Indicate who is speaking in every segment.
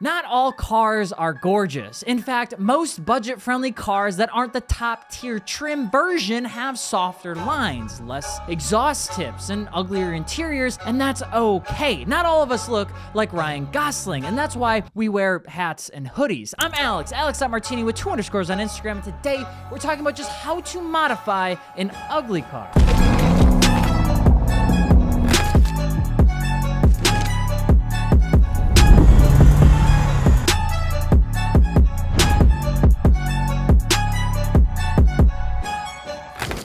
Speaker 1: Not all cars are gorgeous. In fact, most budget-friendly cars that aren't the top-tier trim version have softer lines, less exhaust tips, and uglier interiors, and that's okay. Not all of us look like Ryan Gosling, and that's why we wear hats and hoodies. I'm Alex, Alex.Martini with 2 underscores on Instagram, and today we're talking about just how to modify an ugly car.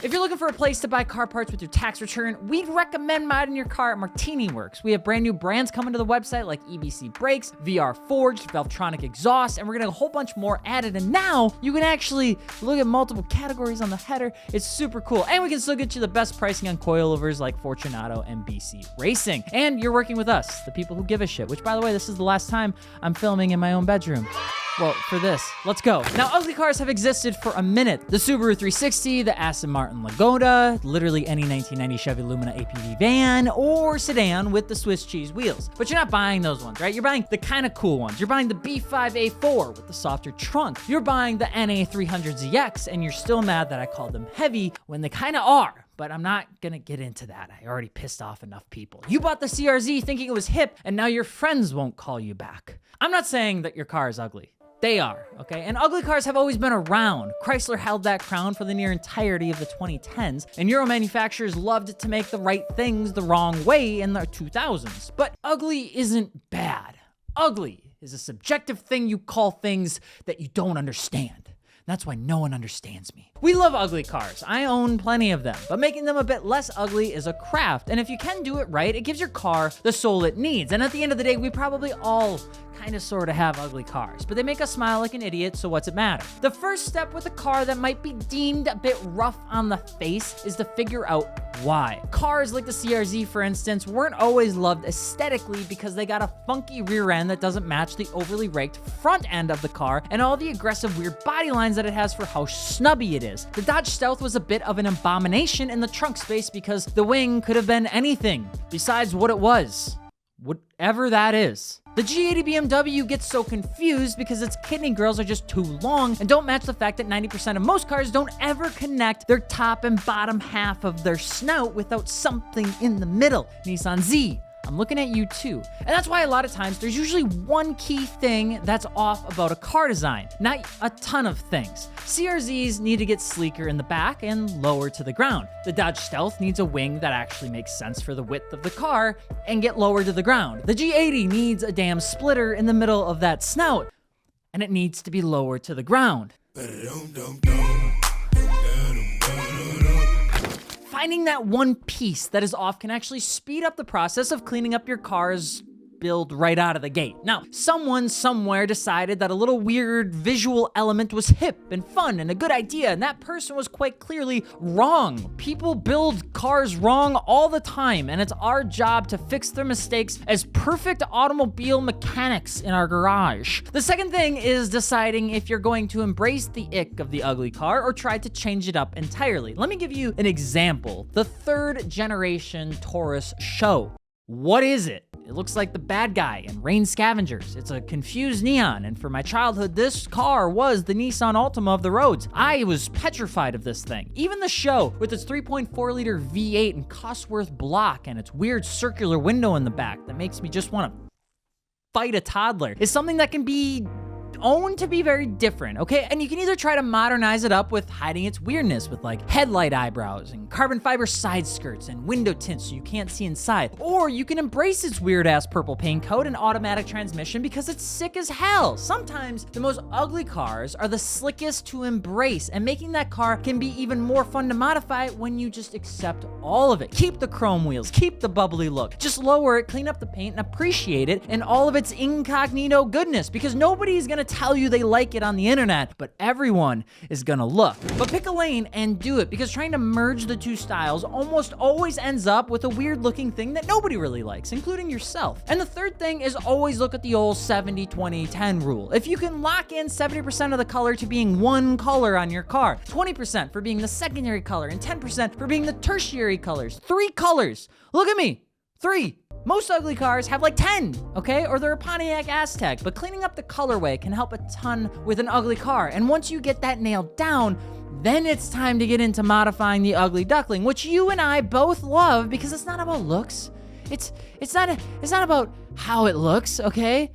Speaker 1: If you're looking for a place to buy car parts with your tax return, we'd recommend modding your car at Martini Works. We have brand new brands coming to the website like EBC brakes, VR Forged, Valvetronic exhaust, and we're getting a whole bunch more added. And now you can actually look at multiple categories on the header. It's super cool. And we can still get you the best pricing on coilovers like Fortunato and BC Racing. And you're working with us, the people who give a shit, which by the way, this is the last time I'm filming in my own bedroom. Well, for this, let's go. Now, ugly cars have existed for a minute. The Subaru 360, the Aston Martin Lagoda, literally any 1990 Chevy Lumina APV van or sedan with the Swiss cheese wheels. But you're not buying those ones, right? You're buying the kind of cool ones. You're buying the B5A4 with the softer trunk. You're buying the NA300ZX, and you're still mad that I called them heavy when they kind of are. But I'm not gonna get into that. I already pissed off enough people. You bought the CRZ thinking it was hip, and now your friends won't call you back. I'm not saying that your car is ugly. They are, okay? And ugly cars have always been around. Chrysler held that crown for the near entirety of the 2010s, and Euro manufacturers loved to make the right things the wrong way in the 2000s. But ugly isn't bad. Ugly is a subjective thing you call things that you don't understand. That's why no one understands me. We love ugly cars. I own plenty of them, but making them a bit less ugly is a craft. And if you can do it right, it gives your car the soul it needs. And at the end of the day, we probably all kind of sort of have ugly cars, but they make us smile like an idiot, so what's it matter? The first step with a car that might be deemed a bit rough on the face is to figure out why. Cars like the CRZ, for instance, weren't always loved aesthetically because they got a funky rear end that doesn't match the overly raked front end of the car and all the aggressive weird body lines that it has for how snubby it is. The Dodge Stealth was a bit of an abomination in the trunk space because the wing could have been anything besides what it was. Whatever that is. The G80 BMW gets so confused because its kidney grills are just too long and don't match the fact that 90% of most cars don't ever connect their top and bottom half of their snout without something in the middle. Nissan Z, I'm looking at you too. And that's why a lot of times there's usually one key thing that's off about a car design, not a ton of things. CRZs need to get sleeker in the back and lower to the ground. The Dodge Stealth needs a wing that actually makes sense for the width of the car and get lower to the ground. The G80 needs a damn splitter in the middle of that snout, and it needs to be lower to the ground. Finding that one piece that is off can actually speed up the process of cleaning up your car's build right out of the gate. Now, someone somewhere decided that a little weird visual element was hip and fun and a good idea, and that person was quite clearly wrong. People build cars wrong all the time, and it's our job to fix their mistakes as perfect automobile mechanics in our garage. The second thing is deciding if you're going to embrace the ick of the ugly car or try to change it up entirely. Let me give you an example. The third generation Taurus Show. What is it? It looks like the bad guy in Rain Scavengers. It's a confused neon, and for my childhood, this car was the Nissan Altima of the roads. I was petrified of this thing. Even the Show, with its 3.4-liter V8 and Cosworth block and its weird circular window in the back that makes me just want to fight a toddler, is something that can be owned to be very different, okay? And you can either try to modernize it up with hiding its weirdness with like headlight eyebrows and carbon fiber side skirts and window tints so you can't see inside. Or you can embrace its weird ass purple paint coat and automatic transmission because it's sick as hell. Sometimes the most ugly cars are the slickest to embrace, and making that car can be even more fun to modify when you just accept all of it. Keep the chrome wheels, keep the bubbly look, just lower it, clean up the paint, and appreciate it in all of its incognito goodness, because nobody's gonna tell you they like it on the internet, but everyone is gonna look. But pick a lane and do it, because trying to merge the two styles almost always ends up with a weird looking thing that nobody really likes, including yourself. And the third thing is always look at the old 70-20-10 rule. If you can lock in 70% of the color to being one color on your car, 20% for being the secondary color, and 10% for being the tertiary colors. 3 colors. Look at me. 3. Most ugly cars have like 10, okay? Or they're a Pontiac Aztek, but cleaning up the colorway can help a ton with an ugly car. And once you get that nailed down, then it's time to get into modifying the ugly duckling, which you and I both love because it's not about looks. It's not about how it looks, okay?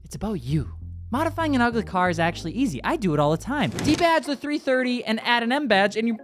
Speaker 1: It's about you. Modifying an ugly car is actually easy. I do it all the time. Debadge the 330 and add an M badge and you...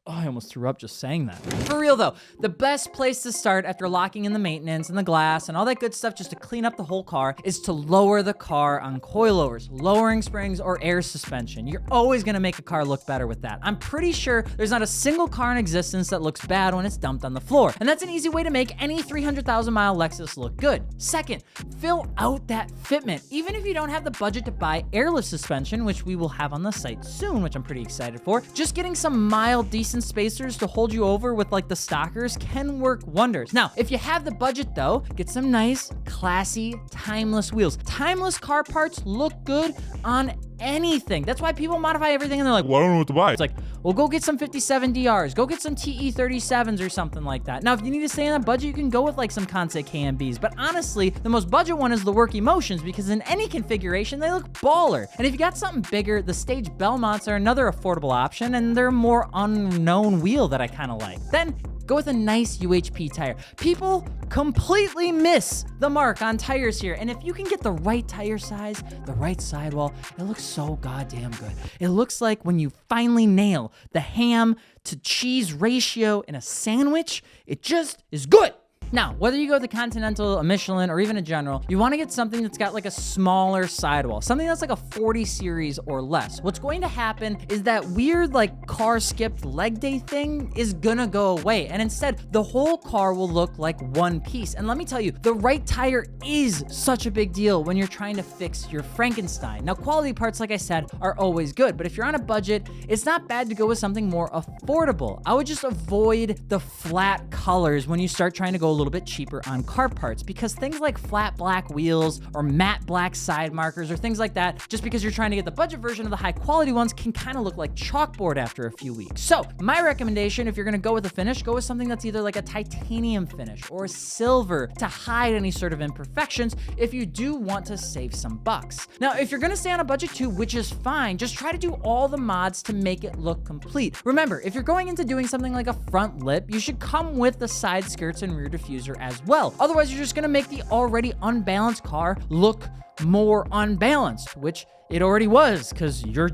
Speaker 1: Oh, I almost threw up just saying that. For real though, the best place to start after locking in the maintenance and the glass and all that good stuff just to clean up the whole car is to lower the car on coilovers, lowering springs, or air suspension. You're always gonna make a car look better with that. I'm pretty sure there's not a single car in existence that looks bad when it's dumped on the floor. And that's an easy way to make any 300,000 mile Lexus look good. Second, fill out that fitment. Even if you don't have the budget to buy airless suspension, which we will have on the site soon, which I'm pretty excited for, just getting some mild, decent spacers to hold you over with like the stockers can work wonders. Now, if you have the budget though, get some nice, classy, timeless wheels. Timeless car parts look good on anything. That's why people modify everything and they're like, well, I don't know what to buy. It's like, well, go get some 57 DRs, go get some TE 37s or something like that. Now, if you need to stay on that budget, you can go with like some Concept KMBs, but honestly, the most budget one is the Work Emotions because in any configuration, they look baller. And if you got something bigger, the Stage Belmonts are another affordable option and they're a more unknown wheel that I kind of like. Then go with a nice UHP tire. People completely miss the mark on tires here. And if you can get the right tire size, the right sidewall, it looks so goddamn good. It looks like when you finally nail the ham to cheese ratio in a sandwich, it just is good. Now, whether you go with the Continental, a Michelin, or even a General, you want to get something that's got like a smaller sidewall, something that's like a 40 series or less. What's going to happen is that weird like car skipped leg day thing is gonna go away, and instead the whole car will look like one piece. And let me tell you, the right tire is such a big deal when you're trying to fix your Frankenstein. Now, quality parts, like I said, are always good, but if you're on a budget, it's not bad to go with something more affordable. I would just avoid the flat colors when you start trying to go a little bit cheaper on car parts, because things like flat black wheels or matte black side markers or things like that, just because you're trying to get the budget version of the high quality ones, can kind of look like chalkboard after a few weeks. So my recommendation, if you're gonna go with a finish, go with something that's either like a titanium finish or a silver to hide any sort of imperfections if you do want to save some bucks. Now, if you're gonna stay on a budget too, which is fine, just try to do all the mods to make it look complete. Remember, if you're going into doing something like a front lip, you should come with the side skirts and rear diffuser as well. Otherwise, you're just gonna make the already unbalanced car look more unbalanced, which it already was, because you're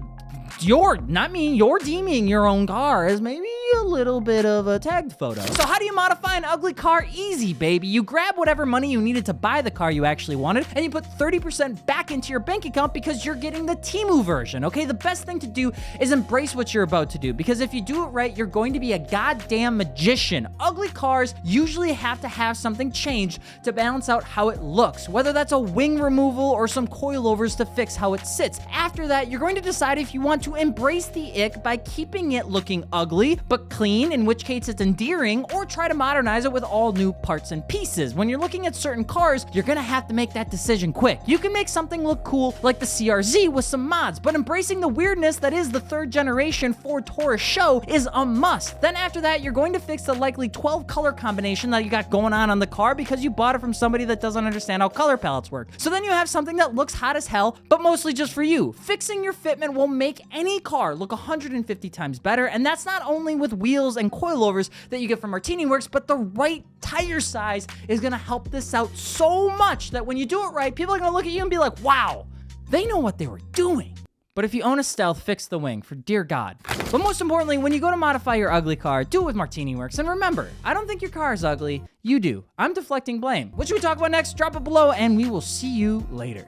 Speaker 1: deeming your own car as maybe a little bit of a tagged photo. So how do you modify an ugly car? Easy, baby. You grab whatever money you needed to buy the car you actually wanted, and you put 30% back into your bank account because you're getting the Temu version, okay? The best thing to do is embrace what you're about to do, because if you do it right, you're going to be a goddamn magician. Ugly cars usually have to have something changed to balance out how it looks, whether that's a wing removal or some coilovers to fix how it sits. After that, you're going to decide if you want to embrace the ick by keeping it looking ugly but clean, in which case it's endearing, or try to modernize it with all new parts and pieces. When you're looking at certain cars, you're gonna have to make that decision quick. You can make something look cool like the CRZ with some mods, but embracing the weirdness that is the third generation Ford Taurus show is a must. Then after that, you're going to fix the likely 12 color combination that you got going on the car because you bought it from somebody that doesn't understand how color palettes work. So then you have something that looks hot as hell, but mostly just for you. Fixing your fitment will make any car look 150 times better, and that's not only with wheels and coilovers that you get from Martini Works, but the right tire size is gonna help this out so much that when you do it right, people are gonna look at you and be like, wow, they know what they were doing. But if you own a Stealth, fix the wing, for dear God. But most importantly, when you go to modify your ugly car, do it with Martini Works. And remember, I don't think your car is ugly, you do. I'm deflecting blame. What should we talk about next? Drop it below, and we will see you later.